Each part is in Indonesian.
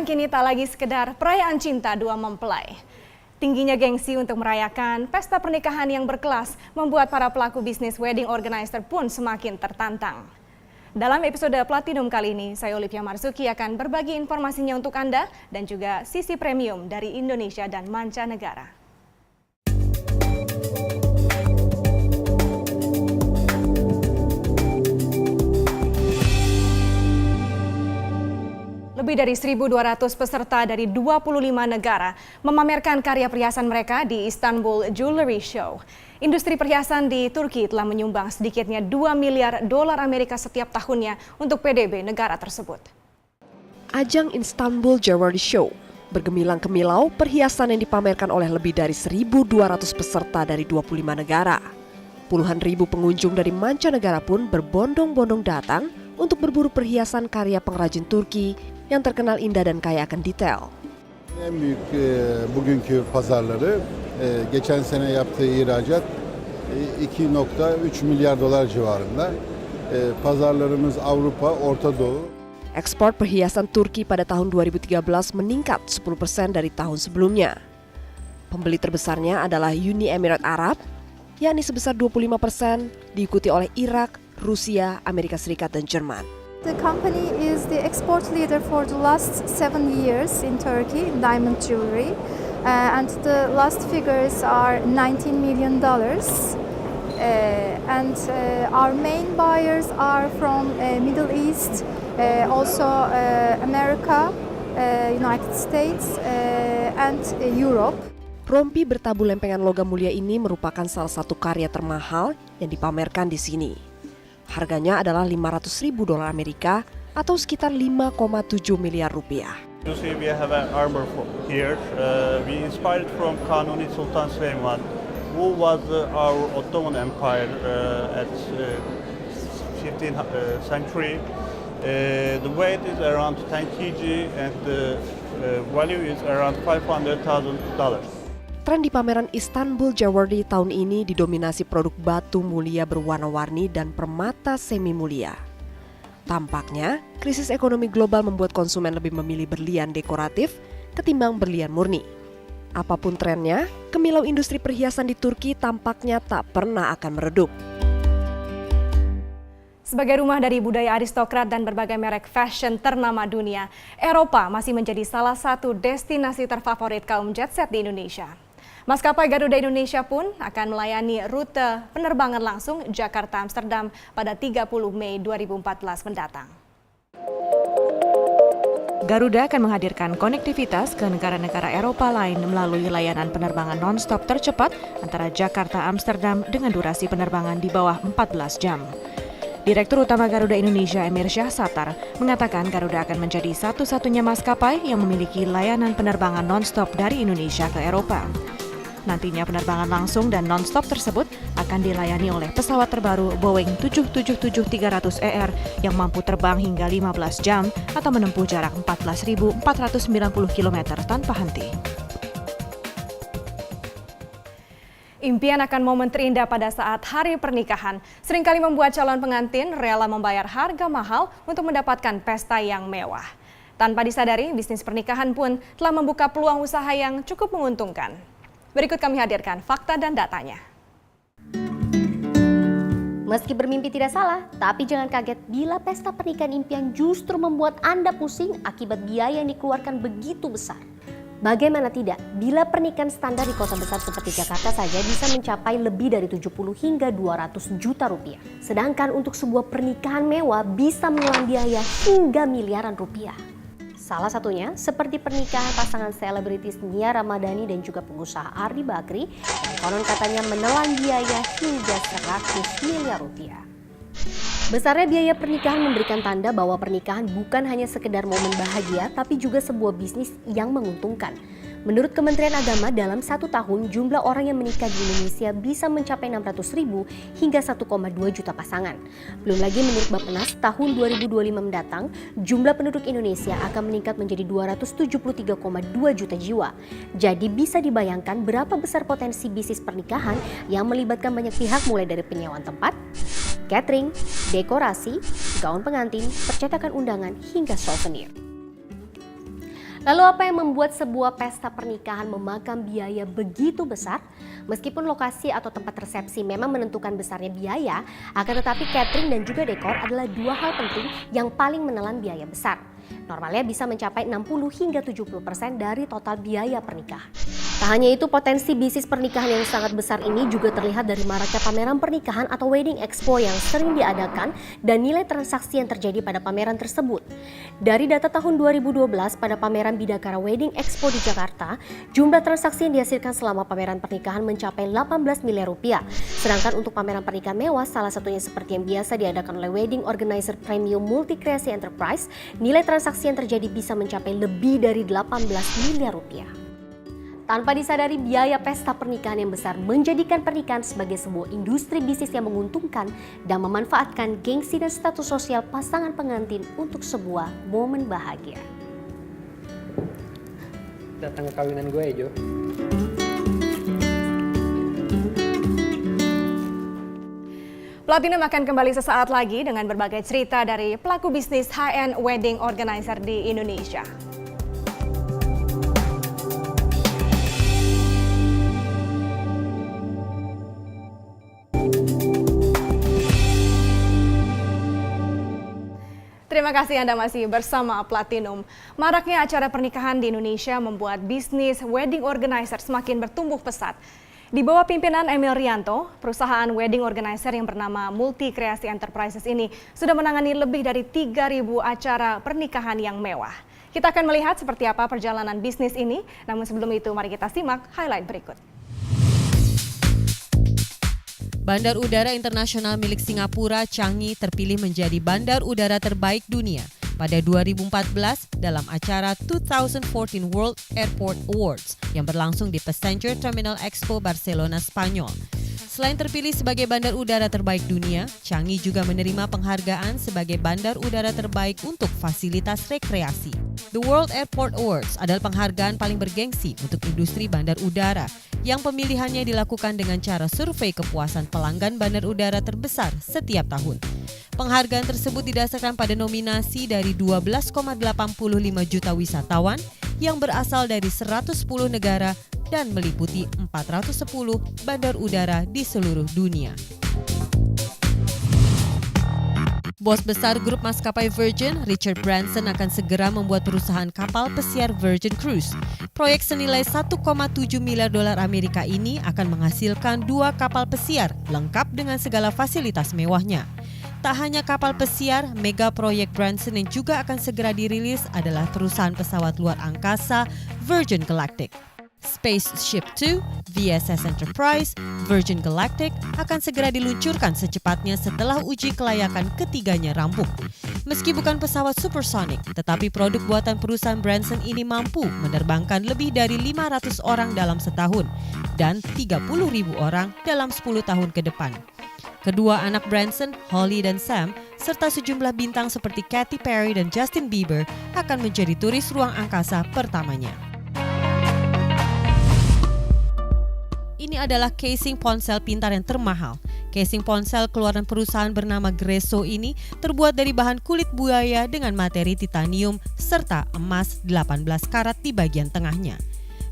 kini tak lagi sekedar perayaan cinta dua mempelai. Tingginya gengsi untuk merayakan pesta pernikahan yang berkelas membuat para pelaku bisnis wedding organizer pun semakin tertantang. Dalam episode Platinum kali ini, saya Olivia Marzuki akan berbagi informasinya untuk Anda dan juga sisi premium dari Indonesia dan mancanegara. Lebih dari 1.200 peserta dari 25 negara memamerkan karya perhiasan mereka di Istanbul Jewelry Show. Industri perhiasan di Turki telah menyumbang sedikitnya 2 miliar dolar Amerika setiap tahunnya untuk PDB negara tersebut. Ajang Istanbul Jewelry Show bergemilang kemilau perhiasan yang dipamerkan oleh lebih dari 1.200 peserta dari 25 negara. Puluhan ribu pengunjung dari mancanegara pun berbondong-bondong datang untuk berburu perhiasan karya pengrajin Turki yang terkenal indah dan kaya akan detail. En büyük bugünkü pazarları geçen sene yaptığı ihracat 2,3 milyar dolar civarında. Pazarlarımız Avrupa, Orta Doğu. Ekspor perhiasan Turki pada tahun 2013 meningkat 10% dari tahun sebelumnya. Pembeli terbesarnya adalah Uni Emirat Arab, yakni sebesar 25%, diikuti oleh Irak, Rusia, Amerika Serikat, dan Jerman. The company is the export leader for the last 7 years in Turkey in diamond jewelry, and the last figures are $19 million. Our main buyers are from Middle East, also America, United States, and Europe. Rompi bertabu lempengan logam mulia ini merupakan salah satu karya termahal yang dipamerkan di sini. Harganya adalah 500.000 dolar Amerika atau sekitar 5,7 miliar rupiah. You see, we have an armor here. We inspired from Kanuni Sultan Süleyman, who was our Ottoman Empire at 15th century. The weight is around 10 kg and the value is around $500,000. Tren di pameran Istanbul Jewelry tahun ini didominasi produk batu mulia berwarna-warni dan permata semi mulia. Tampaknya, krisis ekonomi global membuat konsumen lebih memilih berlian dekoratif ketimbang berlian murni. Apapun trennya, kemilau industri perhiasan di Turki tampaknya tak pernah akan meredup. Sebagai rumah dari budaya aristokrat dan berbagai merek fashion ternama dunia, Eropa masih menjadi salah satu destinasi terfavorit kaum jet set di Indonesia. Maskapai Garuda Indonesia pun akan melayani rute penerbangan langsung Jakarta-Amsterdam pada 30 Mei 2014 mendatang. Garuda akan menghadirkan konektivitas ke negara-negara Eropa lain melalui layanan penerbangan non-stop tercepat antara Jakarta-Amsterdam dengan durasi penerbangan di bawah 14 jam. Direktur Utama Garuda Indonesia Emir Syahsatar mengatakan Garuda akan menjadi satu-satunya maskapai yang memiliki layanan penerbangan non-stop dari Indonesia ke Eropa. Nantinya penerbangan langsung dan non-stop tersebut akan dilayani oleh pesawat terbaru Boeing 777-300ER yang mampu terbang hingga 15 jam atau menempuh jarak 14.490 km tanpa henti. Impian akan momen terindah pada saat hari pernikahan seringkali membuat calon pengantin rela membayar harga mahal untuk mendapatkan pesta yang mewah. Tanpa disadari, bisnis pernikahan pun telah membuka peluang usaha yang cukup menguntungkan. Berikut kami hadirkan fakta dan datanya. Meski bermimpi tidak salah, tapi jangan kaget bila pesta pernikahan impian justru membuat Anda pusing akibat biaya yang dikeluarkan begitu besar. Bagaimana tidak, bila pernikahan standar di kota besar seperti Jakarta saja bisa mencapai lebih dari 70 hingga 200 juta rupiah. Sedangkan untuk sebuah pernikahan mewah bisa menelan biaya hingga miliaran rupiah. Salah satunya seperti pernikahan pasangan selebritis Nia Ramadhani dan juga pengusaha Ardi Bakri yang konon katanya menelan biaya hingga 100 miliar rupiah. Besarnya biaya pernikahan memberikan tanda bahwa pernikahan bukan hanya sekedar momen bahagia tapi juga sebuah bisnis yang menguntungkan. Menurut Kementerian Agama, dalam 1 tahun jumlah orang yang menikah di Indonesia bisa mencapai 600.000 hingga 1,2 juta pasangan. Belum lagi menurut Bappenas, tahun 2025 mendatang, jumlah penduduk Indonesia akan meningkat menjadi 273,2 juta jiwa. Jadi bisa dibayangkan berapa besar potensi bisnis pernikahan yang melibatkan banyak pihak mulai dari penyewaan tempat, catering, dekorasi, gaun pengantin, percetakan undangan, hingga souvenir. Lalu apa yang membuat sebuah pesta pernikahan memakan biaya begitu besar? Meskipun lokasi atau tempat resepsi memang menentukan besarnya biaya, akan tetapi catering dan juga dekor adalah dua hal penting yang paling menelan biaya besar. Normalnya bisa mencapai 60 hingga 70% dari total biaya pernikahan. Tak hanya itu, potensi bisnis pernikahan yang sangat besar ini juga terlihat dari maraknya pameran pernikahan atau wedding expo yang sering diadakan dan nilai transaksi yang terjadi pada pameran tersebut. Dari data tahun 2012 pada pameran Bidakara Wedding Expo di Jakarta, jumlah transaksi yang dihasilkan selama pameran pernikahan mencapai 18 miliar rupiah. Sedangkan untuk pameran pernikahan mewah, salah satunya seperti yang biasa diadakan oleh Wedding Organizer Premium Multi Creasi Enterprise, nilai transaksi yang terjadi bisa mencapai lebih dari 18 miliar rupiah. Tanpa disadari, biaya pesta pernikahan yang besar menjadikan pernikahan sebagai sebuah industri bisnis yang menguntungkan dan memanfaatkan gengsi dan status sosial pasangan pengantin untuk sebuah momen bahagia. Datang ke kawinan gue ya, Jo. Platinum akan kembali sesaat lagi dengan berbagai cerita dari pelaku bisnis high-end wedding organizer di Indonesia. Terima kasih Anda masih bersama Platinum. Maraknya acara pernikahan di Indonesia membuat bisnis wedding organizer semakin bertumbuh pesat. Di bawah pimpinan Emil Rianto, perusahaan wedding organizer yang bernama Multi Creasi Enterprises ini sudah menangani lebih dari 3.000 acara pernikahan yang mewah. Kita akan melihat seperti apa perjalanan bisnis ini, namun sebelum itu mari kita simak highlight berikut. Bandar Udara Internasional milik Singapura, Changi, terpilih menjadi bandar udara terbaik dunia pada 2014 dalam acara 2014 World Airport Awards yang berlangsung di Passenger Terminal Expo Barcelona, Spanyol. Selain terpilih sebagai bandar udara terbaik dunia, Changi juga menerima penghargaan sebagai bandar udara terbaik untuk fasilitas rekreasi. The World Airport Awards adalah penghargaan paling bergengsi untuk industri bandar udara yang pemilihannya dilakukan dengan cara survei kepuasan pelanggan bandar udara terbesar setiap tahun. Penghargaan tersebut didasarkan pada nominasi dari 12,85 juta wisatawan yang berasal dari 110 negara dan meliputi 410 bandar udara di seluruh dunia. Bos besar grup maskapai Virgin, Richard Branson, akan segera membuat perusahaan kapal pesiar Virgin Cruise. Proyek senilai 1,7 miliar dolar Amerika ini akan menghasilkan 2 kapal pesiar lengkap dengan segala fasilitas mewahnya. Tak hanya kapal pesiar, mega proyek Branson yang juga akan segera dirilis adalah perusahaan pesawat luar angkasa Virgin Galactic. Spaceship Two, VSS Enterprise, Virgin Galactic akan segera diluncurkan secepatnya setelah uji kelayakan ketiganya rampung. Meski bukan pesawat supersonik, tetapi produk buatan perusahaan Branson ini mampu menerbangkan lebih dari 500 orang dalam setahun dan 30.000 orang dalam 10 tahun ke depan. Kedua anak Branson, Holly dan Sam, serta sejumlah bintang seperti Katy Perry dan Justin Bieber akan menjadi turis ruang angkasa pertamanya. Ini adalah casing ponsel pintar yang termahal. Casing ponsel keluaran perusahaan bernama Greso ini terbuat dari bahan kulit buaya dengan materi titanium serta emas 18 karat di bagian tengahnya.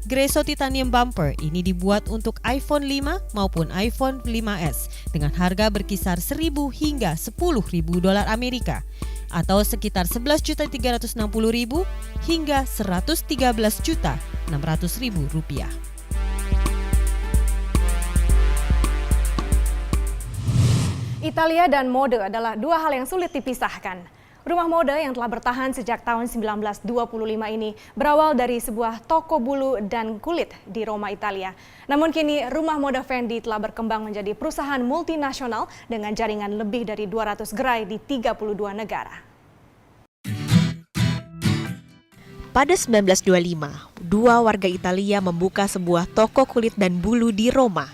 Greso Titanium Bumper ini dibuat untuk iPhone 5 maupun iPhone 5S dengan harga berkisar 1.000 hingga 10.000 dolar Amerika atau sekitar 11.360.000 hingga 113.600.000 rupiah. Italia dan mode adalah dua hal yang sulit dipisahkan. Rumah mode yang telah bertahan sejak tahun 1925 ini berawal dari sebuah toko bulu dan kulit di Roma, Italia. Namun kini rumah mode Fendi telah berkembang menjadi perusahaan multinasional dengan jaringan lebih dari 200 gerai di 32 negara. Pada 1925, dua warga Italia membuka sebuah toko kulit dan bulu di Roma.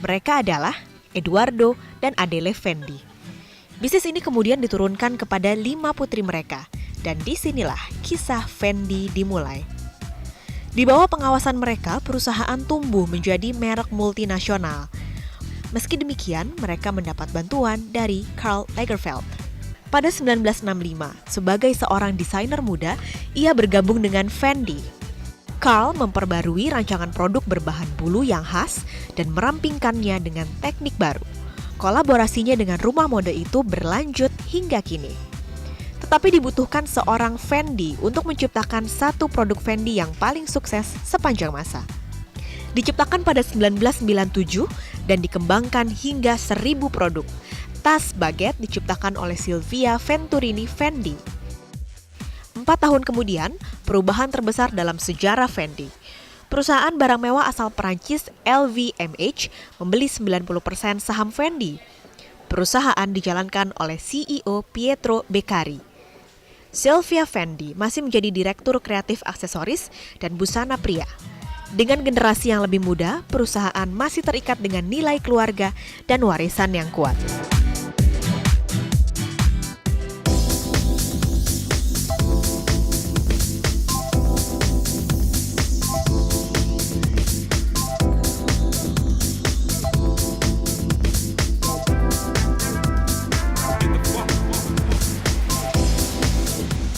Mereka adalah Edoardo dan Adele Fendi. Bisnis ini kemudian diturunkan kepada 5 putri mereka, dan disinilah kisah Fendi dimulai. Di bawah pengawasan mereka, perusahaan tumbuh menjadi merek multinasional. Meski demikian, mereka mendapat bantuan dari Karl Lagerfeld. Pada 1965, sebagai seorang desainer muda, ia bergabung dengan Fendi. Karl memperbarui rancangan produk berbahan bulu yang khas dan merampingkannya dengan teknik baru. Kolaborasinya dengan rumah mode itu berlanjut hingga kini. Tetapi dibutuhkan seorang Fendi untuk menciptakan satu produk Fendi yang paling sukses sepanjang masa. Diciptakan pada 1997 dan dikembangkan hingga 1000 produk. Tas baget diciptakan oleh Silvia Venturini Fendi. 4 tahun kemudian, perubahan terbesar dalam sejarah Fendi. Perusahaan barang mewah asal Perancis LVMH membeli 90% saham Fendi. Perusahaan dijalankan oleh CEO Pietro Beccari. Silvia Fendi masih menjadi direktur kreatif aksesoris dan busana pria. Dengan generasi yang lebih muda, perusahaan masih terikat dengan nilai keluarga dan warisan yang kuat.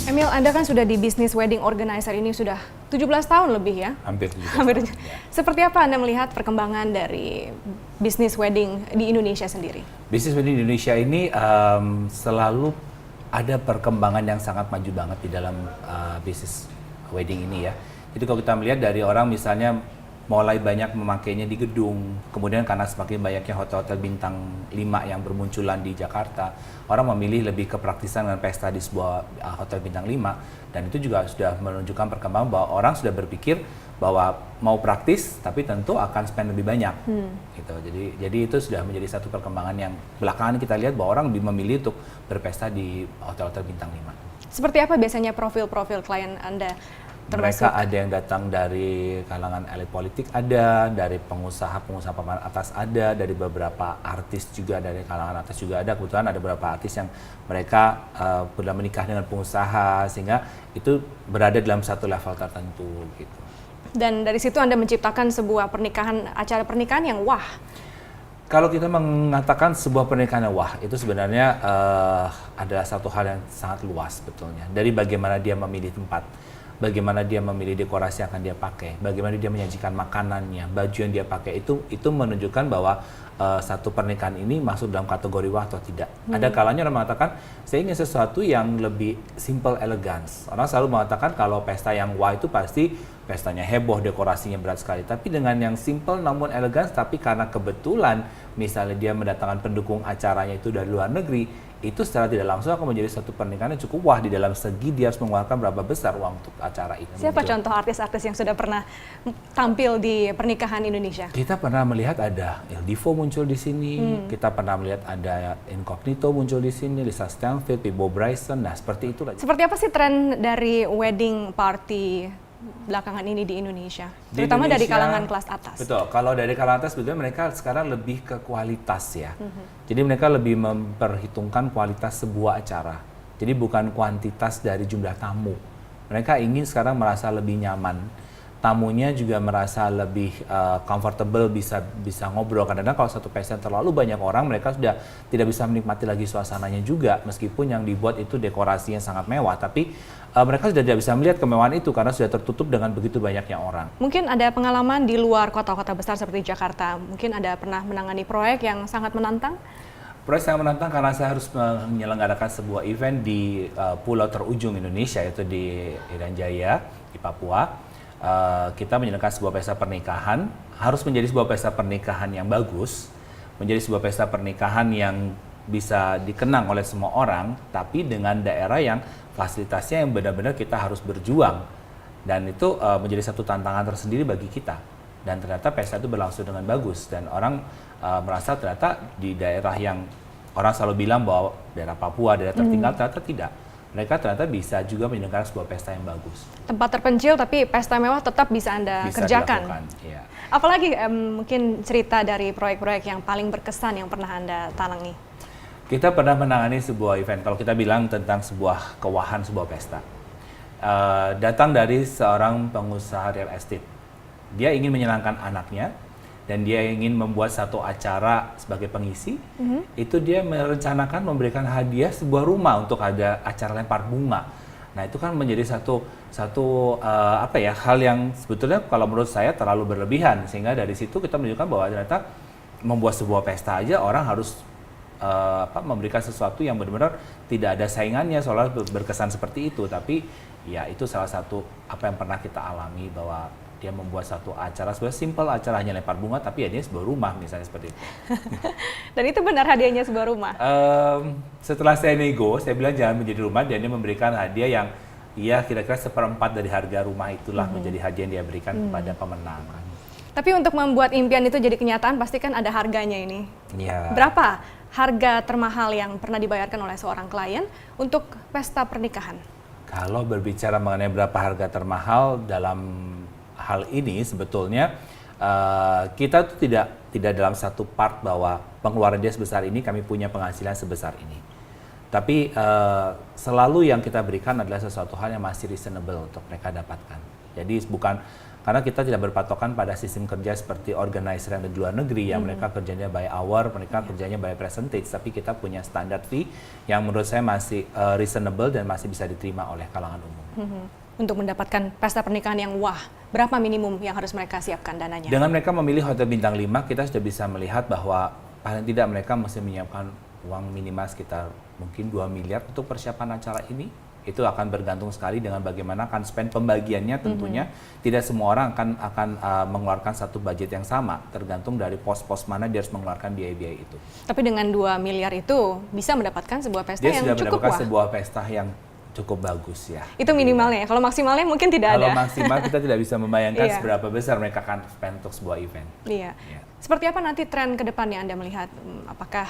Emil, Anda kan sudah di bisnis wedding organizer ini sudah 17 tahun lebih ya? Hampir 17 tahun. Seperti apa Anda melihat perkembangan dari bisnis wedding di Indonesia sendiri? Bisnis wedding di Indonesia ini selalu ada perkembangan yang sangat maju banget di dalam bisnis wedding ini ya. Jadi kalau kita melihat dari orang misalnya mulai banyak memakainya di gedung, kemudian karena semakin banyaknya hotel-hotel bintang 5 yang bermunculan di Jakarta, orang memilih lebih ke praktisan dengan pesta di sebuah hotel bintang 5, dan itu juga sudah menunjukkan perkembangan bahwa orang sudah berpikir bahwa mau praktis tapi tentu akan spend lebih banyak. Gitu. Jadi itu sudah menjadi satu perkembangan yang belakangan kita lihat bahwa orang lebih memilih untuk berpesta di hotel-hotel bintang 5. Seperti apa biasanya profil-profil klien Anda? Mereka ada yang datang dari kalangan elit politik, ada dari pengusaha papan atas, ada dari beberapa artis juga, dari kalangan atas juga ada. Kebetulan ada beberapa artis yang mereka sudah menikah dengan pengusaha, sehingga itu berada dalam satu level tertentu gitu. Dan dari situ Anda menciptakan sebuah acara pernikahan yang wah. Kalau kita mengatakan sebuah pernikahan yang wah, itu sebenarnya adalah satu hal yang sangat luas sebetulnya. Dari bagaimana dia memilih tempat, bagaimana dia memilih dekorasi yang akan dia pakai, bagaimana dia menyajikan makanannya, baju yang dia pakai, itu menunjukkan bahwa satu pernikahan ini masuk dalam kategori wah atau tidak. Ada kalanya orang mengatakan, saya ingin sesuatu yang lebih simple elegance. Orang selalu mengatakan kalau pesta yang wah itu pasti pestanya heboh, dekorasinya berat sekali. Tapi dengan yang simple namun elegance, tapi karena kebetulan misalnya dia mendatangkan pendukung acaranya itu dari luar negeri, itu secara tidak langsung akan menjadi satu pernikahan yang cukup wah di dalam segi dia harus mengeluarkan berapa besar uang untuk acara itu. Siapa contoh artis-artis yang sudah pernah tampil di pernikahan Indonesia? Kita pernah melihat ada Il Divo muncul di sini, kita pernah melihat ada Incognito muncul di sini, Lisa Stansfield, Bob Bryson, nah seperti itu. Seperti apa sih tren dari wedding party belakangan ini di Indonesia? Terutama dari kalangan kelas atas. Betul, kalau dari kalangan atas sebetulnya mereka sekarang lebih ke kualitas ya. Jadi mereka lebih memperhitungkan kualitas sebuah acara. Jadi bukan kuantitas dari jumlah tamu. Mereka ingin sekarang merasa lebih nyaman. Tamunya juga merasa lebih comfortable, bisa ngobrol. Kadang-kadang kalau satu pesta terlalu banyak orang, mereka sudah tidak bisa menikmati lagi suasananya juga. Meskipun yang dibuat itu dekorasinya sangat mewah, tapi mereka sudah tidak bisa melihat kemewahan itu karena sudah tertutup dengan begitu banyaknya orang. Mungkin ada pengalaman di luar kota-kota besar seperti Jakarta. Mungkin ada pernah menangani proyek yang sangat menantang? Proyek sangat menantang karena saya harus menyelenggarakan sebuah event di pulau terujung Indonesia, yaitu di Irian Jaya, di Papua. Kita menyelenggarakan sebuah pesta pernikahan, harus menjadi sebuah pesta pernikahan yang bagus, menjadi sebuah pesta pernikahan yang bisa dikenang oleh semua orang, tapi dengan daerah yang fasilitasnya yang benar-benar kita harus berjuang. Dan itu menjadi satu tantangan tersendiri bagi kita. Dan ternyata pesta itu berlangsung dengan bagus, dan orang merasa ternyata di daerah yang orang selalu bilang bahwa daerah Papua, daerah tertinggal, ternyata tidak. Mereka ternyata bisa juga menyelenggarakan sebuah pesta yang bagus. Tempat terpencil tapi pesta mewah tetap bisa Anda kerjakan. Ya. Apalagi mungkin cerita dari proyek-proyek yang paling berkesan yang pernah Anda tanangi? Kita pernah menangani sebuah event, kalau kita bilang tentang sebuah kewahan sebuah pesta. Datang dari seorang pengusaha real estate. Dia ingin menyenangkan anaknya dan dia ingin membuat satu acara sebagai pengisi, itu dia merencanakan memberikan hadiah sebuah rumah untuk ada acara lempar bunga. Nah itu kan menjadi satu hal yang sebetulnya kalau menurut saya terlalu berlebihan, sehingga dari situ kita menunjukkan bahwa ternyata membuat sebuah pesta aja orang harus memberikan sesuatu yang benar-benar tidak ada saingannya, soalnya berkesan seperti itu. Tapi ya itu salah satu apa yang pernah kita alami, bahwa dia membuat satu acara sebenarnya simple, acara hanya lempar bunga, tapi hadiahnya sebuah rumah misalnya seperti itu. Dan itu benar hadiahnya sebuah rumah? Setelah saya nego, saya bilang jangan menjadi rumah, dan dia memberikan hadiah yang kira-kira 1/4 dari harga rumah itulah menjadi hadiah yang dia berikan kepada pemenang. Tapi untuk membuat impian itu jadi kenyataan pasti kan ada harganya ini. Ya. Berapa harga termahal yang pernah dibayarkan oleh seorang klien untuk pesta pernikahan? Kalau berbicara mengenai berapa harga termahal dalam hal ini, sebetulnya kita tuh tidak dalam satu part bahwa pengeluaran dia sebesar ini, kami punya penghasilan sebesar ini. Tapi selalu yang kita berikan adalah sesuatu hal yang masih reasonable untuk mereka dapatkan. Jadi bukan karena kita tidak berpatokan pada sistem kerja seperti organizer yang di luar negeri yang mereka kerjanya by hour, mereka kerjanya by percentage, tapi kita punya standar fee yang menurut saya masih reasonable dan masih bisa diterima oleh kalangan umum. Untuk mendapatkan pesta pernikahan yang wah, berapa minimum yang harus mereka siapkan dananya? Dengan mereka memilih hotel bintang 5, kita sudah bisa melihat bahwa paling tidak mereka mesti menyiapkan uang minimal sekitar mungkin 2 miliar untuk persiapan acara ini. Itu akan bergantung sekali dengan bagaimana akan spend pembagiannya tentunya. Tidak semua orang akan mengeluarkan satu budget yang sama, tergantung dari pos-pos mana dia harus mengeluarkan biaya-biaya itu. Tapi dengan 2 miliar itu bisa mendapatkan sebuah pesta dia yang sudah cukup mendapatkan wah. sebuah pesta yang cukup bagus ya. Itu minimalnya ya, kalau maksimalnya mungkin tidak Kalau ada. maksimal kita tidak bisa membayangkan Iya. seberapa besar mereka akan spend untuk sebuah event. Iya. Iya. Seperti apa nanti tren ke depannya Anda melihat? Apakah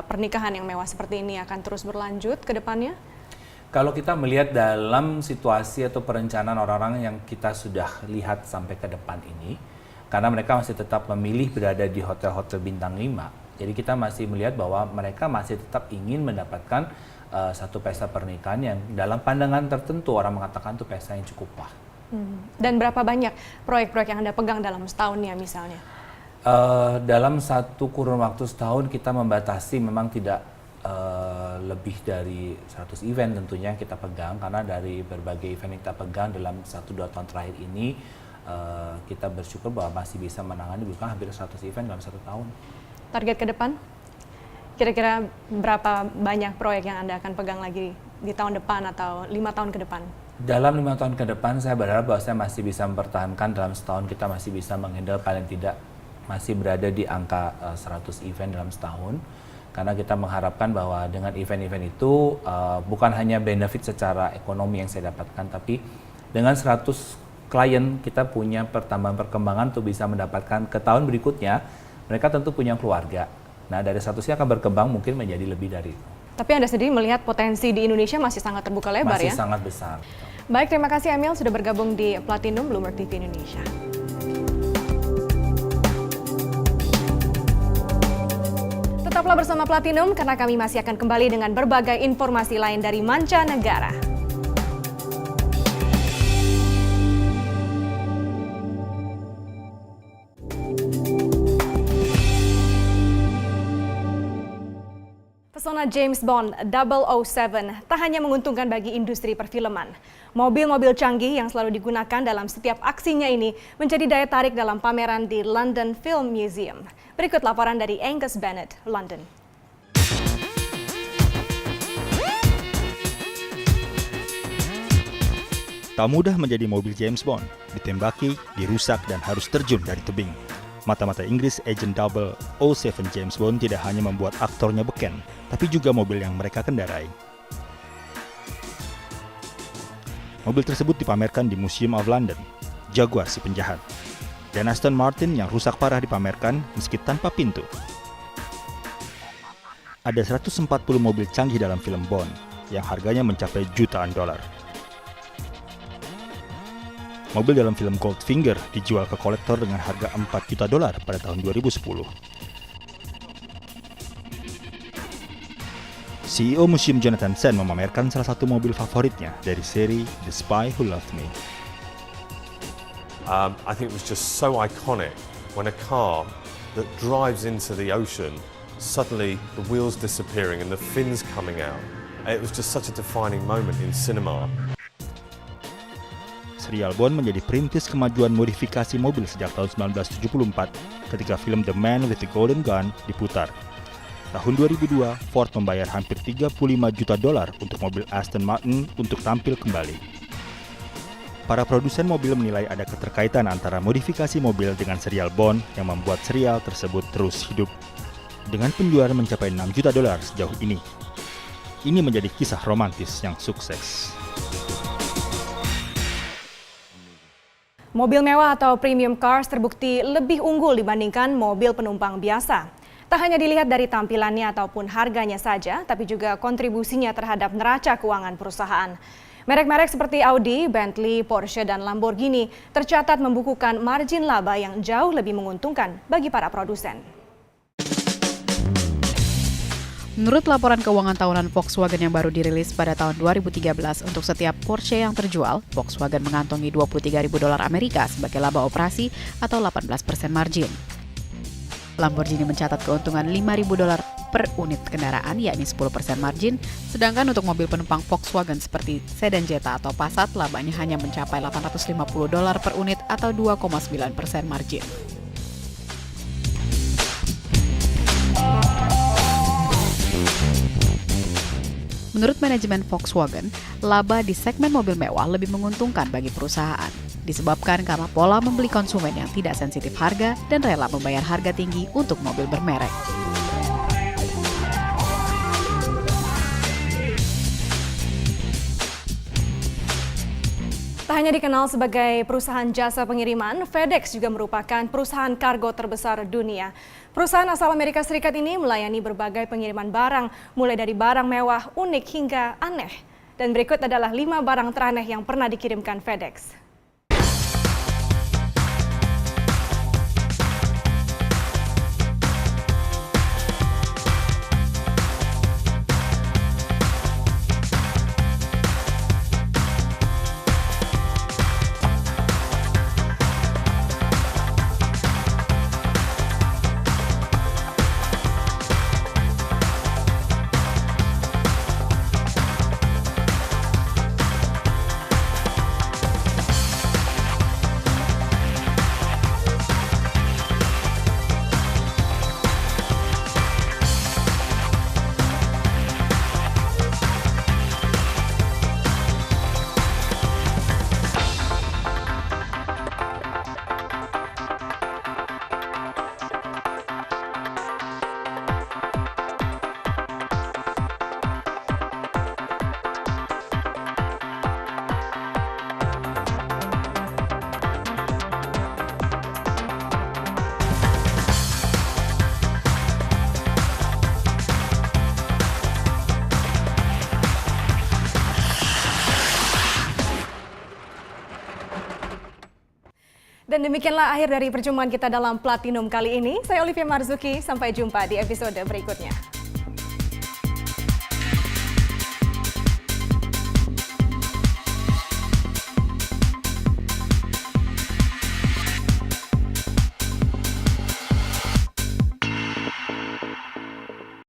pernikahan yang mewah seperti ini akan terus berlanjut ke depannya? Kalau kita melihat dalam situasi atau perencanaan orang-orang yang kita sudah lihat sampai ke depan ini, karena mereka masih tetap memilih berada di hotel-hotel bintang 5, jadi kita masih melihat bahwa mereka masih tetap ingin mendapatkan satu pesta pernikahan yang dalam pandangan tertentu orang mengatakan itu pesta yang cukup wah. Dan berapa banyak proyek-proyek yang Anda pegang dalam setahunnya misalnya? Dalam satu kurun waktu setahun kita membatasi, memang tidak lebih dari 100 event tentunya kita pegang, karena dari berbagai event yang kita pegang dalam 1-2 tahun terakhir ini kita bersyukur bahwa masih bisa menangani bukan hampir 100 event dalam 1 tahun. Target ke depan? Kira-kira berapa banyak proyek yang Anda akan pegang lagi di tahun depan atau 5 tahun ke depan? Dalam 5 tahun ke depan saya berharap bahwa saya masih bisa mempertahankan, dalam setahun kita masih bisa menghandle paling tidak masih berada di angka 100 event dalam setahun. Karena kita mengharapkan bahwa dengan event-event itu bukan hanya benefit secara ekonomi yang saya dapatkan, tapi dengan 100 klien kita punya pertambahan perkembangan untuk bisa mendapatkan ke tahun berikutnya. Mereka tentu punya keluarga. Nah dari 100-nya akan berkembang mungkin menjadi lebih dari itu. Tapi Anda sendiri melihat potensi di Indonesia masih sangat terbuka lebar masih ya? Sangat besar. Baik, terima kasih Emil sudah bergabung di Platinum Bloomberg TV Indonesia. Tetaplah bersama Platinum karena kami masih akan kembali dengan berbagai informasi lain dari mancanegara. Pesona James Bond 007 tak hanya menguntungkan bagi industri perfilman. Mobil-mobil canggih yang selalu digunakan dalam setiap aksinya ini menjadi daya tarik dalam pameran di London Film Museum. Berikut laporan dari Angus Bennett, London. Tak mudah menjadi mobil James Bond, ditembaki, dirusak, dan harus terjun dari tebing. Mata-mata Inggris Agent 007 James Bond tidak hanya membuat aktornya beken, tapi juga mobil yang mereka kendarai. Mobil tersebut dipamerkan di Museum of London, Jaguar si penjahat, dan Aston Martin yang rusak parah dipamerkan meski tanpa pintu. Ada 140 mobil canggih dalam film Bond yang harganya mencapai jutaan dolar. Mobil dalam film Goldfinger dijual ke kolektor dengan harga 4 juta dolar pada tahun 2010. CEO Museum Jonathan Sen memamerkan salah satu mobil favoritnya dari seri The Spy Who Loved Me. I think it was just so iconic when a car that drives into the ocean, suddenly the wheels disappearing and the fins coming out. It was just such a defining moment in cinema. Serial Bond menjadi perintis kemajuan modifikasi mobil sejak tahun 1974 ketika film The Man with the Golden Gun diputar. Tahun 2002, Ford membayar hampir $35 juta untuk mobil Aston Martin untuk tampil kembali. Para produsen mobil menilai ada keterkaitan antara modifikasi mobil dengan serial Bond yang membuat serial tersebut terus hidup. Dengan penjualan mencapai $6 juta sejauh ini. Ini menjadi kisah romantis yang sukses. Mobil mewah atau premium cars terbukti lebih unggul dibandingkan mobil penumpang biasa. Tak hanya dilihat dari tampilannya ataupun harganya saja, tapi juga kontribusinya terhadap neraca keuangan perusahaan. Merek-merek seperti Audi, Bentley, Porsche, dan Lamborghini tercatat membukukan margin laba yang jauh lebih menguntungkan bagi para produsen. Menurut laporan keuangan tahunan Volkswagen yang baru dirilis pada tahun 2013, untuk setiap Porsche yang terjual, Volkswagen mengantongi $23.000 Amerika sebagai laba operasi atau 18% margin. Lamborghini mencatat keuntungan $5.000 per unit kendaraan, yakni 10% margin, sedangkan untuk mobil penumpang Volkswagen seperti sedan Jetta atau Passat, labanya hanya mencapai $850 per unit atau 2,9% margin. Menurut manajemen Volkswagen, laba di segmen mobil mewah lebih menguntungkan bagi perusahaan, disebabkan karena pola membeli konsumen yang tidak sensitif harga dan rela membayar harga tinggi untuk mobil bermerek. Tak hanya dikenal sebagai perusahaan jasa pengiriman, FedEx juga merupakan perusahaan kargo terbesar dunia. Perusahaan asal Amerika Serikat ini melayani berbagai pengiriman barang, mulai dari barang mewah, unik hingga aneh. Dan berikut adalah 5 barang teraneh yang pernah dikirimkan FedEx. Dan demikianlah akhir dari perjumpaan kita dalam Platinum kali ini. Saya Olivia Marzuki, sampai jumpa di episode berikutnya.